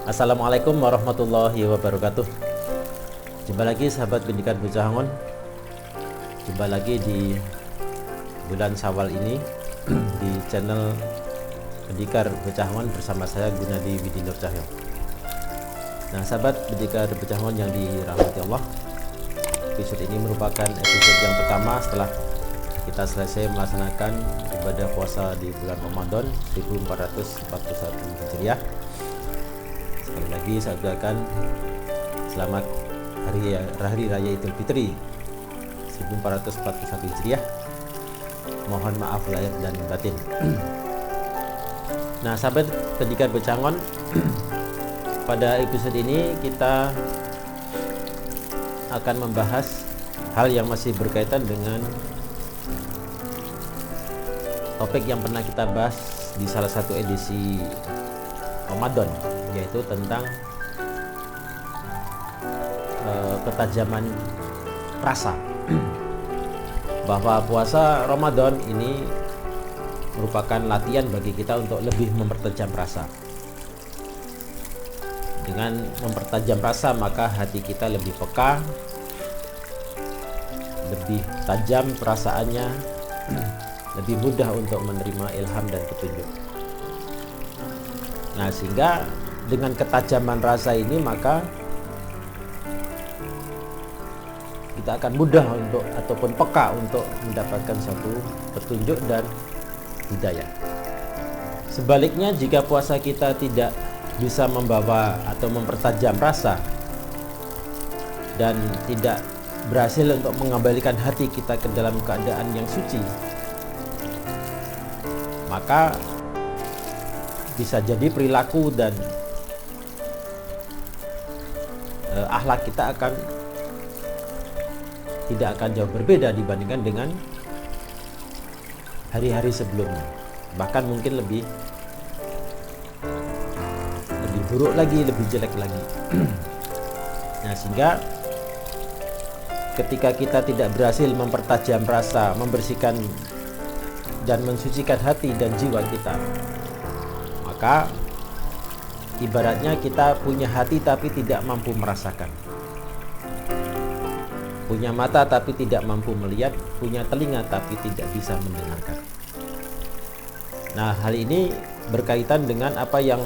Assalamualaikum warahmatullahi wabarakatuh. Jumpa lagi sahabat pendidikan Bocah Angon. Jumpa lagi di bulan Syawal ini di channel Pendikar Bocah Angon bersama saya Gunadi Widi Nur Cahyo. Nah, sahabat Pendikar Bocah Angon yang dirahmati Allah, episode ini merupakan episode yang pertama setelah kita selesai melaksanakan ibadah puasa di bulan Ramadan 1441 Hijriah. Sekali lagi saya ucapkan selamat Hari Raya Idul Fitri 1441 Hijriah. Mohon maaf lahir dan batin. Nah, sahabat Pendikar Bocah Angon, pada episode ini kita akan membahas hal yang masih berkaitan dengan topik yang pernah kita bahas di salah satu edisi Ramadan, yaitu tentang ketajaman rasa. Bahwa puasa Ramadan ini merupakan latihan bagi kita untuk lebih mempertajam rasa. Dengan mempertajam rasa, maka hati kita lebih peka, lebih tajam perasaannya, lebih mudah untuk menerima ilham dan petunjuk. Nah, sehingga dengan ketajaman rasa ini maka kita akan mudah untuk ataupun peka untuk mendapatkan satu petunjuk dan hidayah. Sebaliknya, jika puasa kita tidak bisa membawa atau mempertajam rasa dan tidak berhasil untuk mengembalikan hati kita ke dalam keadaan yang suci, maka bisa jadi perilaku dan akhlak kita tidak akan jauh berbeda dibandingkan dengan hari-hari sebelumnya. Bahkan mungkin lebih buruk lagi, lebih jelek lagi. Nah, sehingga ketika kita tidak berhasil mempertajam rasa, membersihkan dan mensucikan hati dan jiwa kita, maka ibaratnya kita punya hati tapi tidak mampu merasakan, punya mata tapi tidak mampu melihat, punya telinga tapi tidak bisa mendengarkan. Nah, hal ini berkaitan dengan apa yang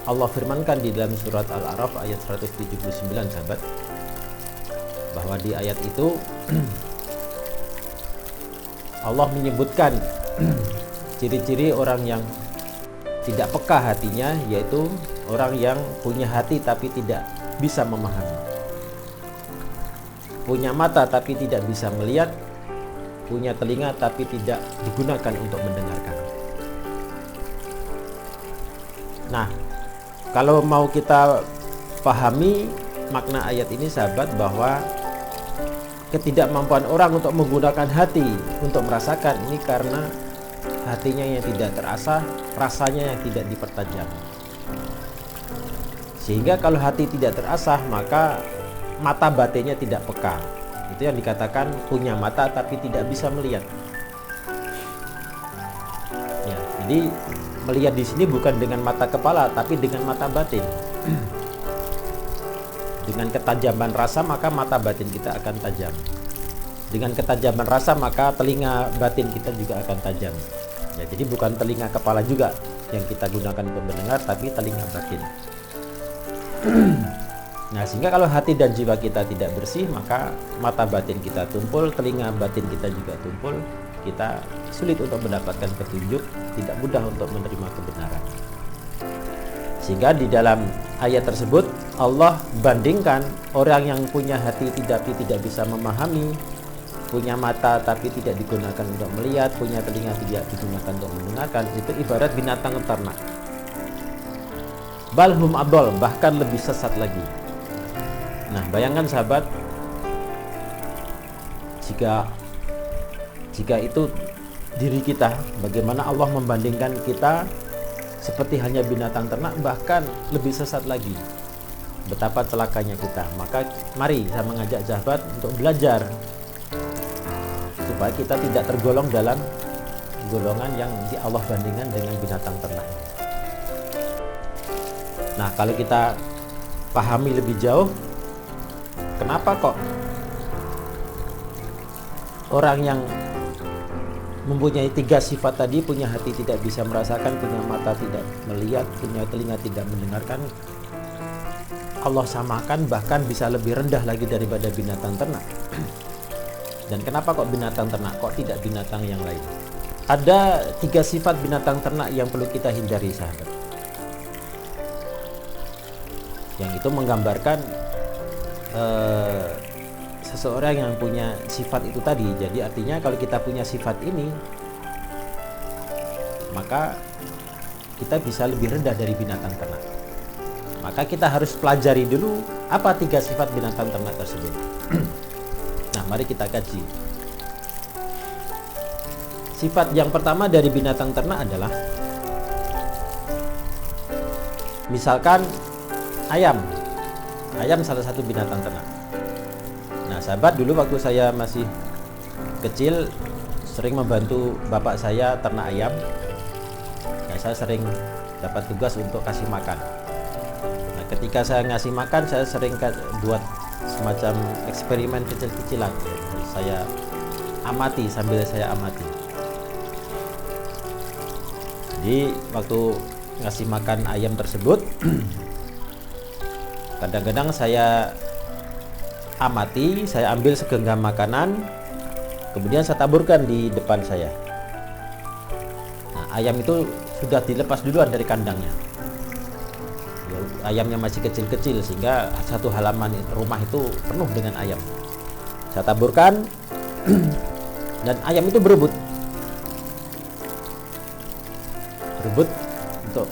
Allah firmankan di dalam surat Al-A'raf ayat 179, sahabat, bahwa di ayat itu Allah menyebutkan ciri-ciri orang yang tidak peka hatinya, yaitu orang yang punya hati tapi tidak bisa memahami, punya mata tapi tidak bisa melihat, punya telinga tapi tidak digunakan untuk mendengarkan. Nah, kalau mau kita pahami makna ayat ini, sahabat, bahwa ketidakmampuan orang untuk menggunakan hati untuk merasakan ini karena hatinya yang tidak terasah, rasanya yang tidak dipertajam. Sehingga kalau hati tidak terasah, maka mata batinnya tidak peka. Itu yang dikatakan punya mata tapi tidak bisa melihat. Ya, jadi melihat di sini bukan dengan mata kepala tapi dengan mata batin. Dengan ketajaman rasa maka mata batin kita akan tajam. Dengan ketajaman rasa maka telinga batin kita juga akan tajam. Ya, jadi bukan telinga kepala juga yang kita gunakan untuk mendengar, tapi telinga batin. Nah, sehingga kalau hati dan jiwa kita tidak bersih, maka mata batin kita tumpul, telinga batin kita juga tumpul, kita sulit untuk mendapatkan petunjuk, tidak mudah untuk menerima kebenaran. Sehingga di dalam ayat tersebut Allah bandingkan orang yang punya hati tidak bisa memahami, punya mata tapi tidak digunakan untuk melihat, punya telinga tidak digunakan untuk mendengarkan, itu ibarat binatang ternak. Balhum adol, bahkan lebih sesat lagi. Nah, bayangkan sahabat, jika itu diri kita, bagaimana Allah membandingkan kita seperti hanya binatang ternak, bahkan lebih sesat lagi. Betapa celakanya kita. Maka mari saya mengajak sahabat untuk belajar supaya kita tidak tergolong dalam golongan yang nanti Allah bandingkan dengan binatang ternak. Nah, kalau kita pahami lebih jauh, kenapa kok orang yang mempunyai 3 sifat tadi, punya hati tidak bisa merasakan, punya mata tidak melihat, punya telinga tidak mendengarkan, Allah samakan bahkan bisa lebih rendah lagi daripada binatang ternak. Dan kenapa kok binatang ternak, kok tidak binatang yang lain? Ada 3 sifat binatang ternak yang perlu kita hindari sahabat, yang itu menggambarkan seseorang yang punya sifat itu tadi. Jadi artinya kalau kita punya sifat ini, maka kita bisa lebih rendah dari binatang ternak. Maka kita harus pelajari dulu apa 3 sifat binatang ternak tersebut. Nah, mari kita kaji. Sifat yang pertama dari binatang ternak adalah, misalkan ayam. Ayam salah satu binatang ternak. Nah, sahabat, dulu waktu saya masih kecil sering membantu bapak saya ternak ayam. Nah, saya sering dapat tugas untuk kasih makan. Nah, ketika saya ngasih makan, saya sering buat semacam eksperimen kecil-kecilan. Saya amati, sambil saya amati. Jadi waktu ngasih makan ayam tersebut, kadang-kadang saya amati, saya ambil segenggam makanan, kemudian saya taburkan di depan saya. Nah, ayam itu sudah dilepas duluan dari kandangnya. Ayamnya masih kecil-kecil sehingga satu halaman rumah itu penuh dengan ayam. Saya taburkan dan ayam itu berebut untuk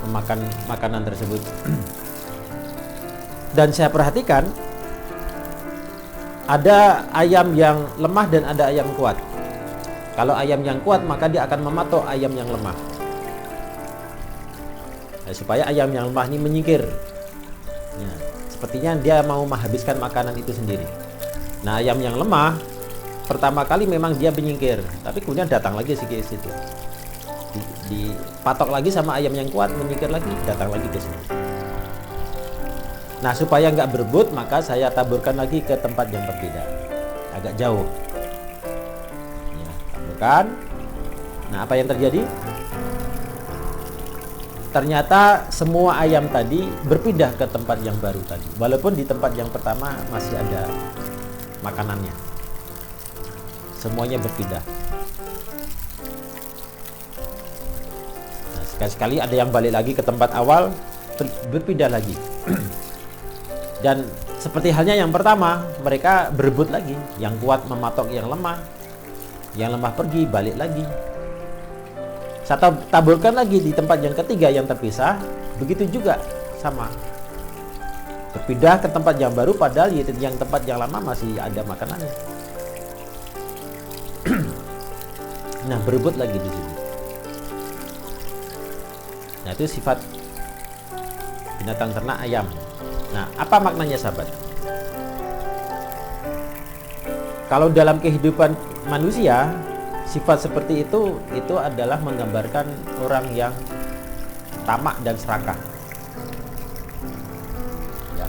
memakan makanan tersebut. Dan saya perhatikan ada ayam yang lemah dan ada ayam kuat. Kalau ayam yang kuat, maka dia akan mematok ayam yang lemah, supaya ayam yang lemah ini menyingkir. Ya, sepertinya dia mau menghabiskan makanan itu sendiri. Nah, ayam yang lemah pertama kali memang dia menyingkir, tapi kemudian datang lagi ke situ, dipatok lagi sama ayam yang kuat, menyingkir lagi, datang lagi ke sini. Nah, supaya nggak berebut, maka saya taburkan lagi ke tempat yang berbeda, agak jauh. Ya, taburkan. Nah, apa yang terjadi? Ternyata semua ayam tadi berpindah ke tempat yang baru tadi, walaupun di tempat yang pertama masih ada makanannya. Semuanya berpindah. Nah, sekali-sekali ada yang balik lagi ke tempat awal, berpindah lagi. Dan seperti halnya yang pertama, mereka berebut lagi. Yang kuat mematok yang lemah pergi, balik lagi. Saya taburkan lagi di tempat yang ketiga yang terpisah, begitu juga sama. Berpindah ke tempat yang baru, padahal yang tempat yang lama masih ada makanannya. Nah, berebut lagi di sini. Nah, itu sifat binatang ternak ayam. Nah, apa maknanya sahabat? Kalau dalam kehidupan manusia, sifat seperti itu adalah menggambarkan orang yang tamak dan serakah. Ya.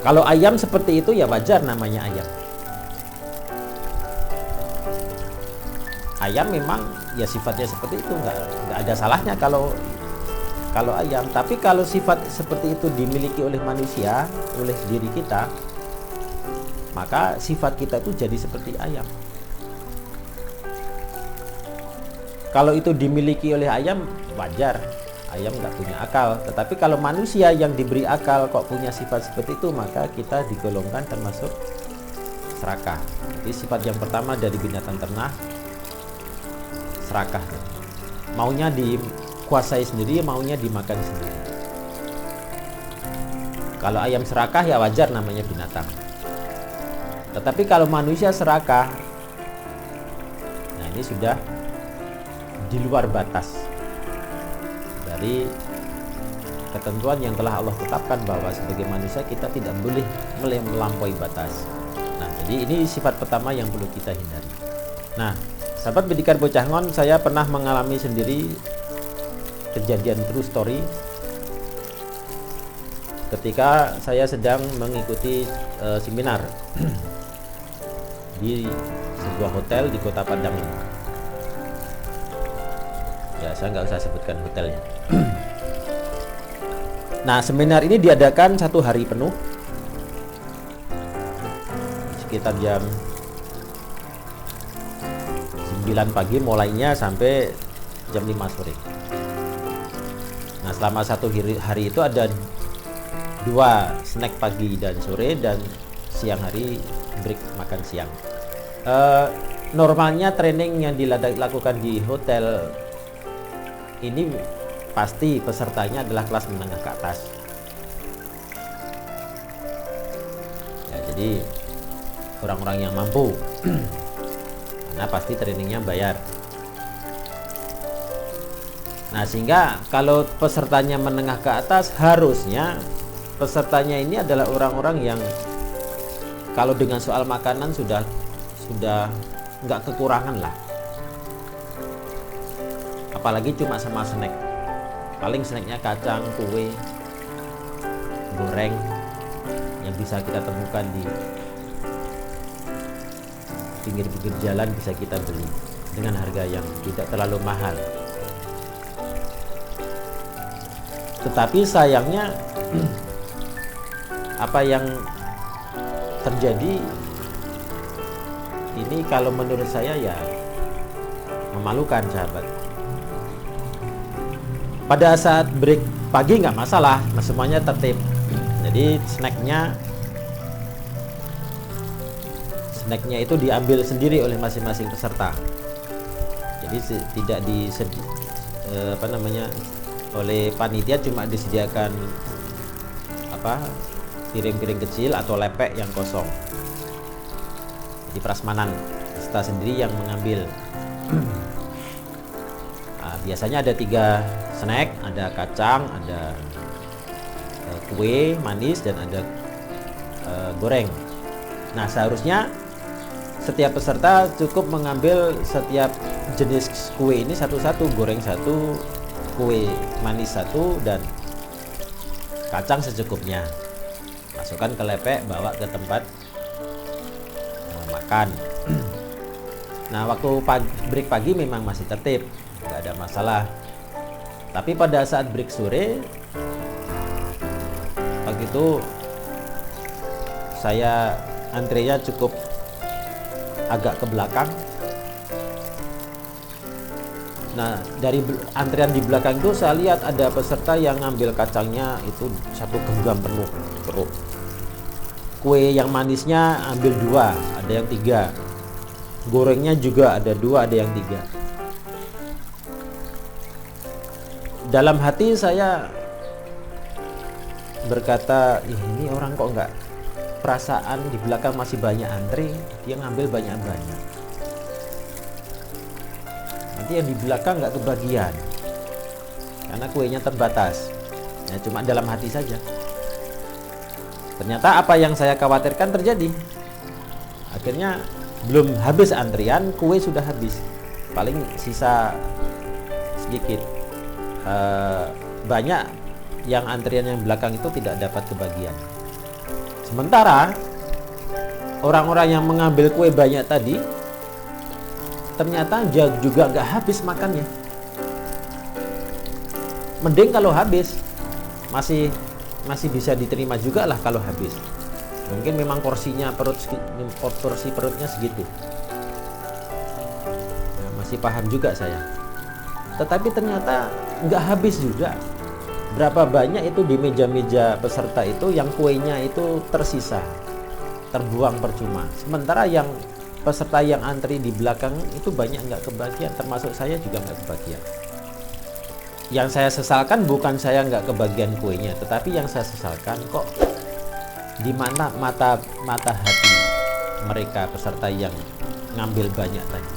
Kalau ayam seperti itu ya wajar namanya ayam. Ayam memang ya sifatnya seperti itu, nggak ada salahnya kalau ayam. Tapi kalau sifat seperti itu dimiliki oleh manusia, oleh diri kita, maka sifat kita itu jadi seperti ayam. Kalau itu dimiliki oleh ayam, wajar. Ayam nggak punya akal. Tetapi kalau manusia yang diberi akal kok punya sifat seperti itu, maka kita digolongkan termasuk serakah. Jadi sifat yang pertama dari binatang ternak, serakah. Maunya dikuasai sendiri, maunya dimakan sendiri. Kalau ayam serakah ya wajar, namanya binatang. Tetapi kalau manusia serakah, nah ini sudah di luar batas dari ketentuan yang telah Allah tetapkan, bahwa sebagai manusia kita tidak boleh melampaui batas. Nah, jadi ini sifat pertama yang perlu kita hindari. Nah, sahabat pendidikan Bocah Ngon, saya pernah mengalami sendiri kejadian true story ketika saya sedang mengikuti seminar di sebuah hotel di Kota Padang ini. Ya, saya nggak usah sebutkan hotelnya. Nah, seminar ini diadakan 1 hari penuh, sekitar jam 9 pagi mulainya sampai jam 5 sore. Nah, selama 1 hari itu ada 2 snack pagi dan sore, dan siang hari break makan siang. Normalnya training yang dilakukan di hotel ini pasti pesertanya adalah kelas menengah ke atas. Ya, jadi orang-orang yang mampu, karena pasti trainingnya bayar. Nah, sehingga kalau pesertanya menengah ke atas, harusnya pesertanya ini adalah orang-orang yang kalau dengan soal makanan sudah nggak kekurangan lah. Apalagi cuma sama snack. Paling snacknya kacang, kue, goreng yang bisa kita temukan di pinggir-pinggir jalan, bisa kita beli dengan harga yang tidak terlalu mahal. Tetapi sayangnya apa yang terjadi ini kalau menurut saya ya memalukan, sahabat. Pada saat break pagi nggak masalah, semuanya tertib. Jadi snacknya itu diambil sendiri oleh masing-masing peserta. Jadi tidak oleh panitia, cuma disediakan piring-piring kecil atau lepek yang kosong. Jadi prasmanan peserta sendiri yang mengambil. Biasanya ada 3 snack, ada kacang, ada kue manis, dan ada goreng. Nah, seharusnya setiap peserta cukup mengambil setiap jenis kue ini satu-satu, goreng 1, kue manis 1, dan kacang secukupnya. Masukkan ke lepek, bawa ke tempat makan. Nah, waktu break pagi memang masih tertib, nggak ada masalah. Tapi pada saat break sore, begitu saya antrenya cukup agak ke belakang. Nah, dari antrian di belakang itu saya lihat ada peserta yang ngambil kacangnya itu 1 genggam penuh. Kue yang manisnya ambil 2, ada yang 3. Gorengnya juga ada 2, ada yang 3. Dalam hati saya berkata, ini orang kok nggak perasaan, di belakang masih banyak antri, dia ngambil banyak-banyak. Nanti yang di belakang nggak kebagian karena kuenya terbatas. Ya, cuma dalam hati saja. Ternyata apa yang saya khawatirkan terjadi. Akhirnya belum habis antrian, kue sudah habis, paling sisa sedikit. Banyak yang antrian yang belakang itu tidak dapat kebagian. Sementara orang-orang yang mengambil kue banyak tadi ternyata juga nggak habis makannya. Mending kalau habis, masih bisa diterima juga lah kalau habis. Mungkin memang porsinya porsi perutnya segitu. Ya, masih paham juga saya. Tetapi ternyata nggak habis juga. Berapa banyak itu di meja-meja peserta itu yang kuenya itu tersisa. terbuang percuma. Sementara yang peserta yang antri di belakang itu banyak nggak kebagian, termasuk saya juga nggak kebagian. Yang saya sesalkan bukan saya nggak kebagian kuenya, tetapi yang saya sesalkan kok di mana mata hati mereka peserta yang ngambil banyak tadi.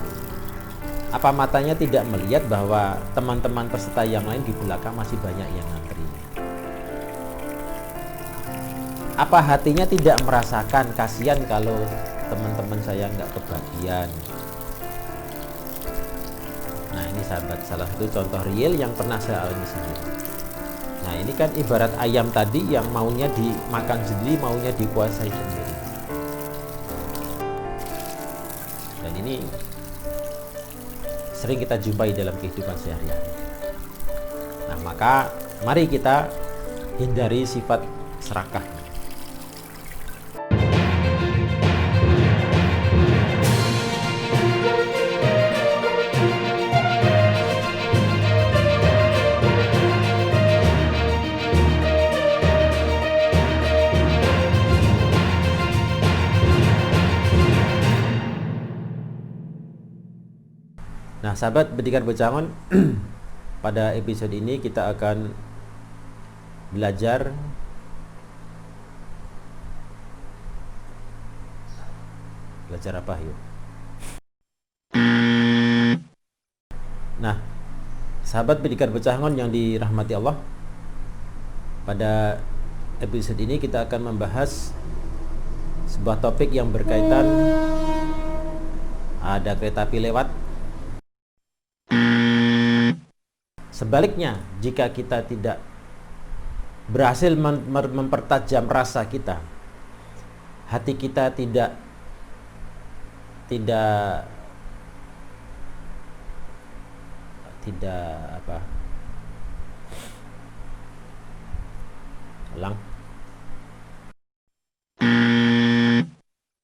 Apa matanya tidak melihat bahwa teman-teman peserta yang lain di belakang masih banyak yang ngantri? Apa hatinya tidak merasakan kasihan kalau teman-teman saya nggak kebagian? Nah ini sahabat, salah satu contoh real yang pernah saya alami sendiri. Nah ini kan ibarat ayam tadi yang maunya dimakan sendiri, maunya dikuasai sendiri. Dan ini sering kita jumpai dalam kehidupan sehari-hari. Nah maka mari kita hindari sifat serakah. Nah sahabat Pendidikan Pecangon, pada episode ini kita akan belajar apa yuk? Nah sahabat Pendidikan Pecangon yang dirahmati Allah, pada episode ini kita akan membahas sebuah topik yang berkaitan ada kereta api lewat. Sebaliknya, jika kita tidak berhasil mempertajam rasa kita, hati kita tidak apa? Ulang.